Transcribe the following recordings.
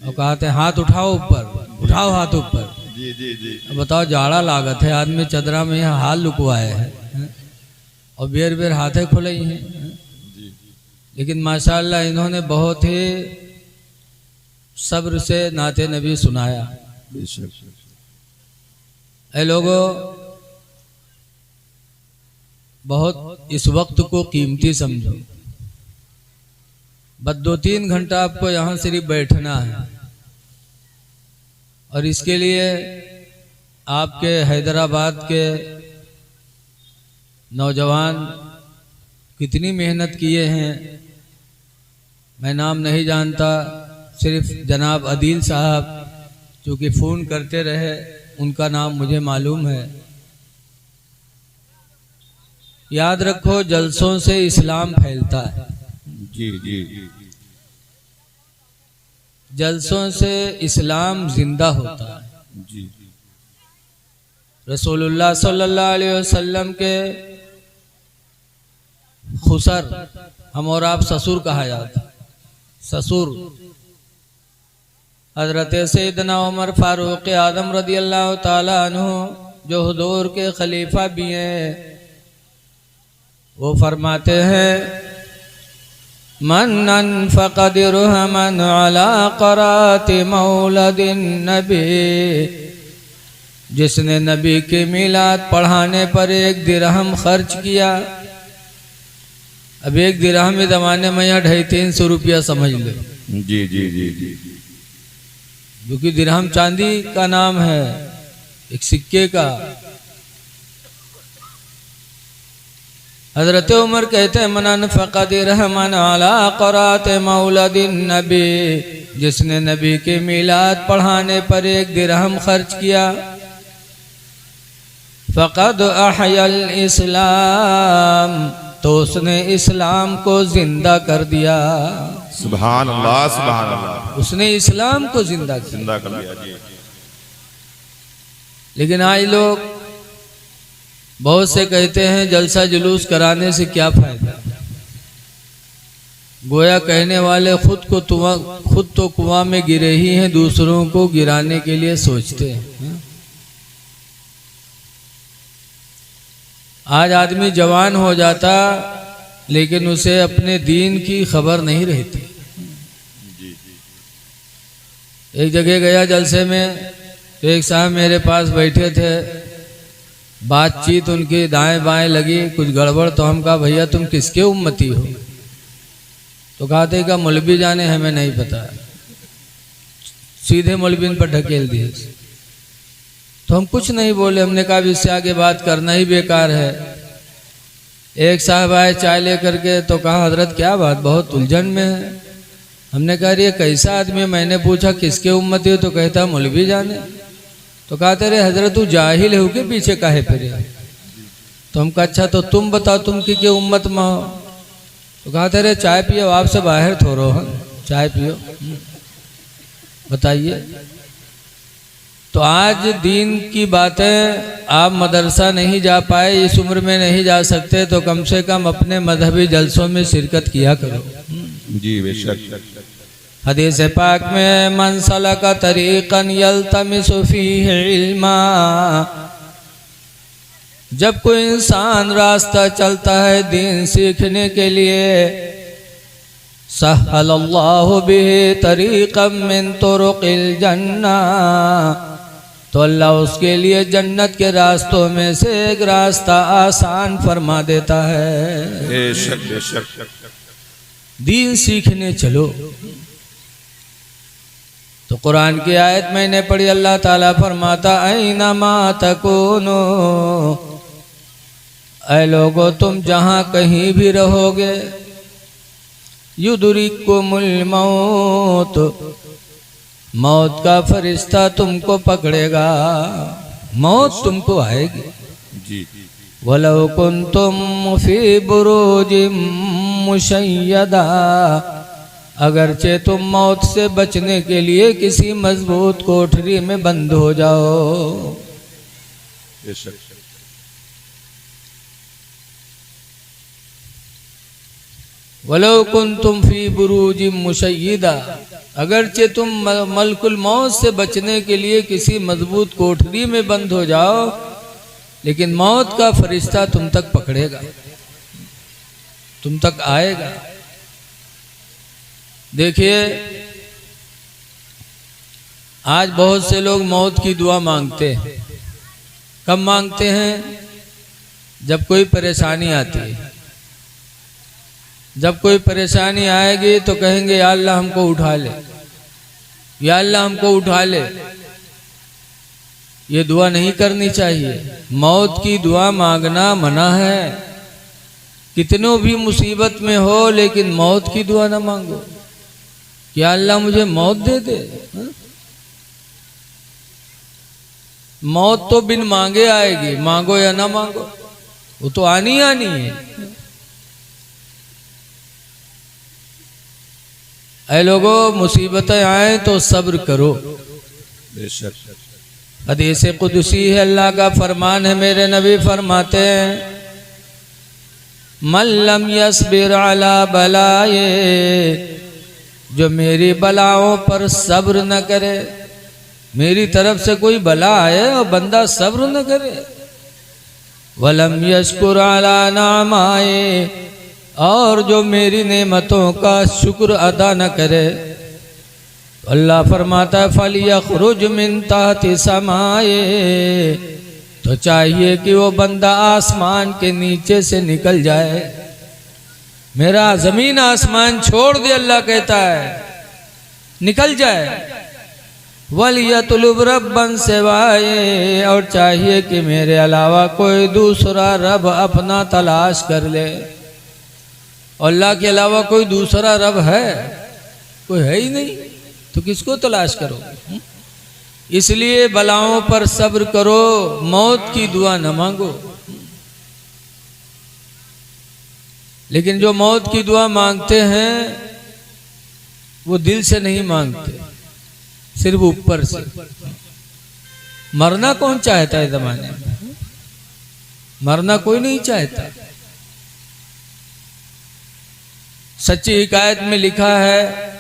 और कहते हाथ उठाओ ऊपर, उठाओ हाथ ऊपर। जी जी जी। अब बताओ जाड़ा लागत है, आदमी चदरा में यहाँ हाथ लुकवाए है और बेर बेर हाथे खुले ही हैं। लेकिन माशाअल्लाह इन्होंने बहुत ही सब्र से नाते नबी सुनाया। ऐ लोगों, बहुत इस वक्त को कीमती समझो। बस 2-3 घंटा आपको यहाँ सिर्फ बैठना है और इसके लिए आपके हैदराबाद के नौजवान कितनी मेहनत किए हैं, मैं नाम नहीं जानता, सिर्फ जनाब अदील साहब चूँकि फ़ोन करते रहे उनका नाम मुझे मालूम है। याद रखो, जलसों से इस्लाम फैलता है। जी जी। जलसों से इस्लाम जिंदा होता है। जी। रसूलुल्लाह सल्लल्लाहु अलैहि वसल्लम के खुसर, हम और आप ससुर कहा जाता है, ससुर हजरत सैयदना उमर फारूक आदम रदी अल्लाह ताला अन्हु जो हुजूर के खलीफा भी हैं, वो फरमाते हैं मन अनफ़क़ दिरहमन अला क़राति मौलदिन नबी, जिसने नबी के मिलाद पढ़ाने पर 1 दिरहम खर्च किया। अब 1 दिरहम इस ज़माने में यहाँ 250-300 रुपया समझ लो। जी जी जी जी। क्योंकि दिरहम चांदी का नाम है, एक सिक्के का। हजरत उमर कहते हैं मन अनफ़क़ दिरहमन अला क़राति मौलदिन नबी, जिसने नबी के मिलाद पढ़ाने पर 1 दिरहम खर्च किया। फ़क़द अहयल इस्लाम, तो उसने इस्लाम को जिंदा कर दिया। सुभान अल्लाह, सुभान अल्लाह। उसने इस्लाम को जिंदा कर दिया जी। लेकिन आज लोग बहुत से कहते हैं जलसा जुलूस कराने से क्या फायदा। गोया कहने वाले खुद तो कुआं में गिरे ही हैं, दूसरों को गिराने के लिए सोचते हैं। आज आदमी जवान हो जाता लेकिन उसे अपने दीन की खबर नहीं रहती। एक जगह गया जलसे में, तो एक साहब मेरे पास बैठे थे, बातचीत उनकी दाएं बाएं लगी, कुछ गड़बड़। तो हम कहा भैया तुम किसके उम्मती हो? तो कहते का मौलवी जाने, हमें नहीं पता। सीधे मौलवी पर ढकेल दिए। तो हम कुछ नहीं बोले, हमने कहा इससे आगे बात करना ही बेकार है। एक साहब आए चाय लेकर के, तो कहा हजरत क्या बात, बहुत उलझन में है। हमने कहा ये कैसा आदमी? मैंने पूछा किसके उम्मती हो? तो कहता मौलवी जाने। तो कहते रे हजरत तू जाहिल हो के पीछे काहे फिरे? तो हम कहा अच्छा तो तुम बताओ तुम की उम्मत में हो? तो कहते रे चाय पियो, आपसे बाहर थोड़ो हो, चाय पियो, बताइए। तो आज दीन की बातें, आप मदरसा नहीं जा पाए, इस उम्र में नहीं जा सकते, तो कम से कम अपने मजहबी जलसों में शिरकत किया करो। जी बेशक। हदीस पाक में मन सलका तरीक़न यल्तमिसु फीहि इल्मा, जब कोई इंसान रास्ता चलता है दीन सीखने के लिए, सहलल्लाहु बिही तरीक़म मिन तुरुक़िल जन्ना, तो अल्लाह उसके लिए जन्नत के रास्तों में से एक रास्ता आसान फरमा देता है। बेशक बेशक। दीन सीखने चलो। तो कुरान की आयत मैंने पढ़ी, अल्लाह ताला फरमाता ऐनमा तकूनो, ऐ लोगो तुम जहाँ कहीं भी रहोगे, युदरिकुमुल मौत, मौत का फरिश्ता तुमको पकड़ेगा, मौत तुमको आएगी। जी। वलौ कुन्तुम फी बुरूजिम मुशय्यदा, अगरचे तुम मौत से बचने के लिए किसी मजबूत कोठरी में बंद हो जाओ। वलौ कुन्तुम फी बुरूजिम मुशय्यदा, अगरचे तुम मलकुल मौत से बचने के लिए किसी मजबूत कोठरी में बंद हो जाओ, लेकिन मौत का फरिश्ता तुम तक पकड़ेगा, तुम तक आएगा। देखिए, आज बहुत से लोग मौत की दुआ मांगते हैं। कब मांगते हैं? जब कोई परेशानी आती है। जब कोई परेशानी आएगी तो कहेंगे या अल्लाह हमको उठा ले, या अल्लाह हमको उठा ले। ये दुआ नहीं करनी चाहिए। मौत की दुआ मांगना मना है। कितनों भी मुसीबत में हो, लेकिन मौत की दुआ ना मांगो, या अल्लाह मुझे मौत दे दे। मौत तो बिन मांगे आएगी, मांगो या ना मांगो, वो तो आनी आनी है। ऐ लोगों, मुसीबतें आए तो सब्र करो। बेशक हदीस कुदसी है, अल्लाह का फरमान है, मेरे नबी फरमाते हैं मल्लम यस्बिर अला बलाए, जो मेरी बलाओं पर सब्र न करे। मेरी तरफ से कोई बला आए और बंदा सब्र न करे। वलम यशकुर अला नामाए, और जो मेरी नेमतों का शुक्र अदा न करे, अल्लाह फरमाता है फलियखरुज मिन तहति समाए, तो चाहिए कि वो बंदा आसमान के नीचे से निकल जाए। मेरा जमीन आसमान छोड़ दे, अल्लाह कहता है, निकल जाए। वलियतुलुब रब्बन सिवाए, और चाहिए कि मेरे अलावा कोई दूसरा रब अपना तलाश कर ले। अल्लाह के अलावा कोई दूसरा रब है? कोई है ही नहीं, तो किसको तलाश करोगे? इसलिए बलाओं पर सब्र करो, मौत की दुआ न मांगो। लेकिन जो मौत की दुआ मांगते हैं वो दिल से नहीं मांगते, सिर्फ ऊपर से। मरना कौन चाहता है जमाने में? मरना कोई नहीं चाहता। सच्ची हिकायत में लिखा है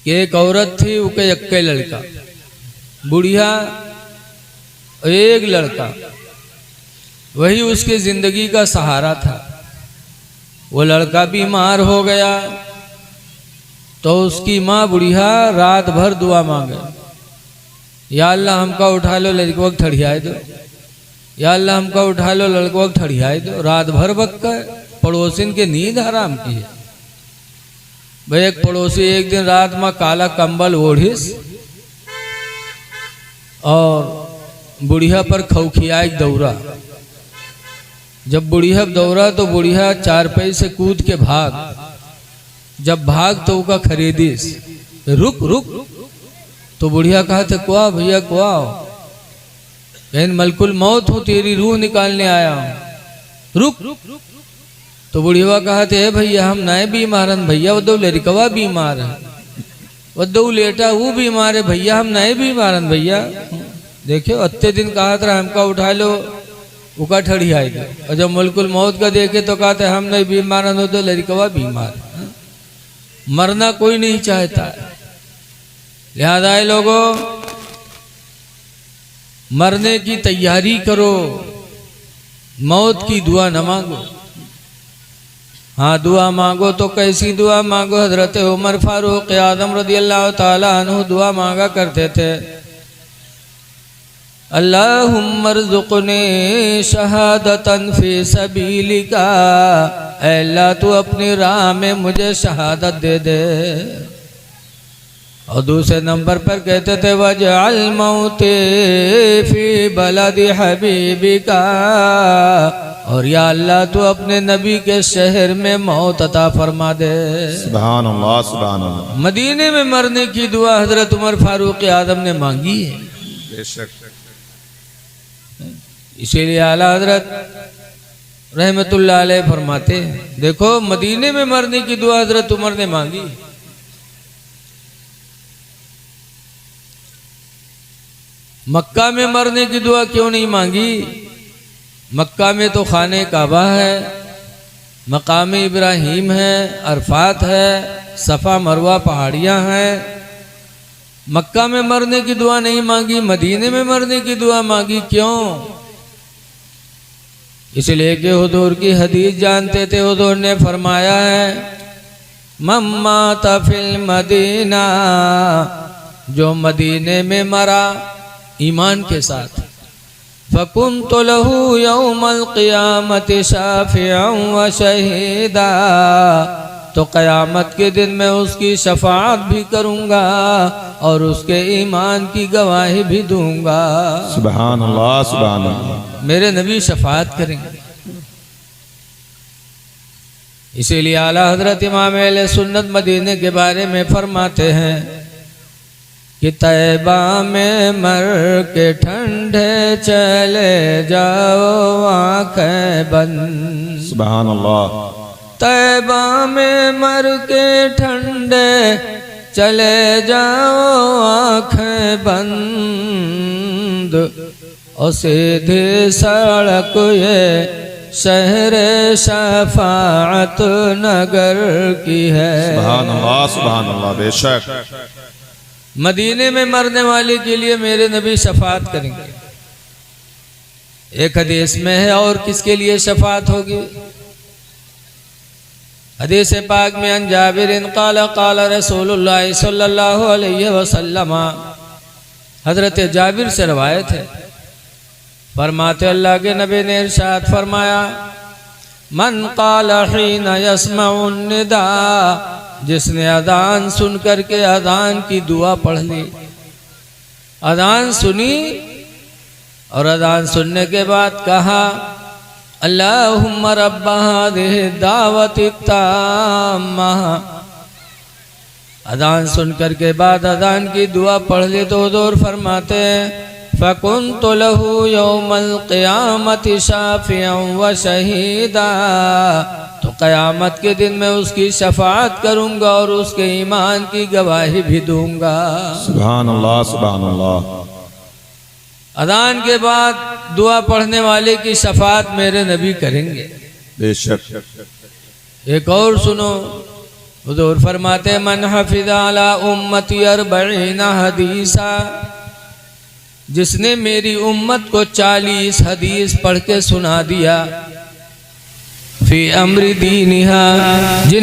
कि एक औरत थी, उसके यक्के लड़का, बुढ़िया, एक लड़का, वही उसकी जिंदगी का सहारा था। वो लड़का बीमार हो गया तो उसकी माँ बुढ़िया रात भर दुआ मांगे, या अल्लाह हमका उठा लो, लड़को को ठड़ियाए दो, या अल्लाह हमका उठा लो, लड़को को ठड़ियाए दो। रात भर बक्का, पड़ोसिन के नींद हराम की है। भाई एक पड़ोसी एक दिन रात में काला कंबल ओढ़िस और बुढ़िया पर खौखिया दौड़ा। जब बुढ़िया दौड़ा तो बुढ़िया चारपाई से कूद के भाग। जब भाग तो उसका खरीदिस, रुक रुक। तो बुढ़िया कहा थे कुआ भैया कुआ, बहन मलकुल मौत हो, तेरी रूह निकालने आया हूं, रुक। तो बुढ़िया कहा थे भैया हम नए बीमारन भैया, वो दो लड़कवा बीमार है, वो दो लेटा वो बीमार है भैया, हम नए बीमारन भैया। देखो अत्ते दिन कहा था हमका उठा लो, उका ठड़ी आएगा। और जब मुल्कुल मौत का देखे तो कहा था हम नहीं बीमारन हो, तो लड़कवा बीमार। मरना कोई नहीं चाहता। लिहाजा लोगों, मरने की तैयारी करो, मौत की दुआ न मांगो। हाँ, दुआ मांगो तो कैसी दुआ मांगो? हजरत उमर फारूक आजम रज़ी अल्लाह ताला अन्हु दुआ मांगा करते थे, अल्लाहुम्मा रज़ुक़नी शहादतन फी सबीलिका, अल्लाह तू अपनी राह में मुझे शहादत दे दे। और दूसरे नंबर पर कहते थे वजअल मौती फी बलदी हबीबिका, और या अल्लाह तू अपने नबी के शहर में मौत अता फरमा दे। सुभान अल्लाह, सुभान अल्लाह। मदीने में मरने की दुआ हजरत उमर फारूक आजम ने मांगी है। बेशक। इसीलिए आला हजरत रहमतुल्लाह अलैह फरमाते हैं, देखो मदीने में मरने की दुआ हजरत उमर ने मांगी। मक्का में मरने की दुआ क्यों नहीं मांगी? मक्का में तो खाने काबा है, मकाम इब्राहिम है, अरफात है, सफ़ा मरवा पहाड़ियाँ हैं। मक्का में मरने की दुआ नहीं मांगी, मदीने में मरने की दुआ मांगी, क्यों? इसलिए कि हुजूर की हदीस जानते थे। हुजूर ने फरमाया है, मम्मा तफिल मदीना, जो मदीने में मरा ईमान के साथ, फकुन्तु लहू यौमल क़ियामति शाफ़िअन व शहीदा, तो क़यामत के दिन मैं उसकी शफाअत भी करूँगा और उसके ईमान की गवाही भी दूँगा। सुभान अल्लाह, सुभान अल्लाह। मेरे नबी शफाअत करेंगे। इसीलिए आला हजरत इमाम अहले सुन्नत मदीने के बारे में फरमाते हैं कि तैबा में मर के ठंडे चले जाओ आँखें बंद। सुभान अल्लाह। तैबा में मर के ठंडे चले जाओ आँखें बंद, और सीधी सड़क ये शहर शफाअत नगर की है। सुभान अल्लाह, सुभान अल्लाह। बेशक मदीने में मरने वाले के लिए मेरे नबी शफाअत करेंगे। एक हदीस में है, और किसके लिए शफाअत होगी? हदीस पाक में अन जाबिर क़ाल क़ाल रसूलुल्लाह सल्लल्लाहु अलैहि वसल्लम, हजरत जाबिर से रवायत है, फरमाते अल्लाह के नबी ने इरशाद फरमाया, मन क़ाल हीन यस्मउन निदा, जिसने अदान सुन करके अदान की दुआ पढ़ ली। अदान सुनी और अदान सुनने के बाद कहा, अल्लाहुम्मा रब्ब हादिहि दावति ताम्मा। अदान सुनकर के बाद अदान की दुआ पढ़ ली तो हुजूर फरमाते हैं, फकुन्तु लहू यौमल क़ियामति शाफ़िअन व शहीदा, तो क़यामत के दिन मैं उसकी शफाअत करूँगा और उसके ईमान की गवाही भी दूँगा। सुभान अल्लाह, सुभान अल्लाह। अदान के बाद दुआ पढ़ने वाले की शफाअत मेरे नबी करेंगे। बेशक। एक और सुनो, हुजूर फरमाते, मन हफ़िज़ अला उम्मती अर्बईना हदीसा, जिसने मेरी उम्मत को 40 हदीस पढ़ के सुना दिया, फी अम्री दीनिहा, जिन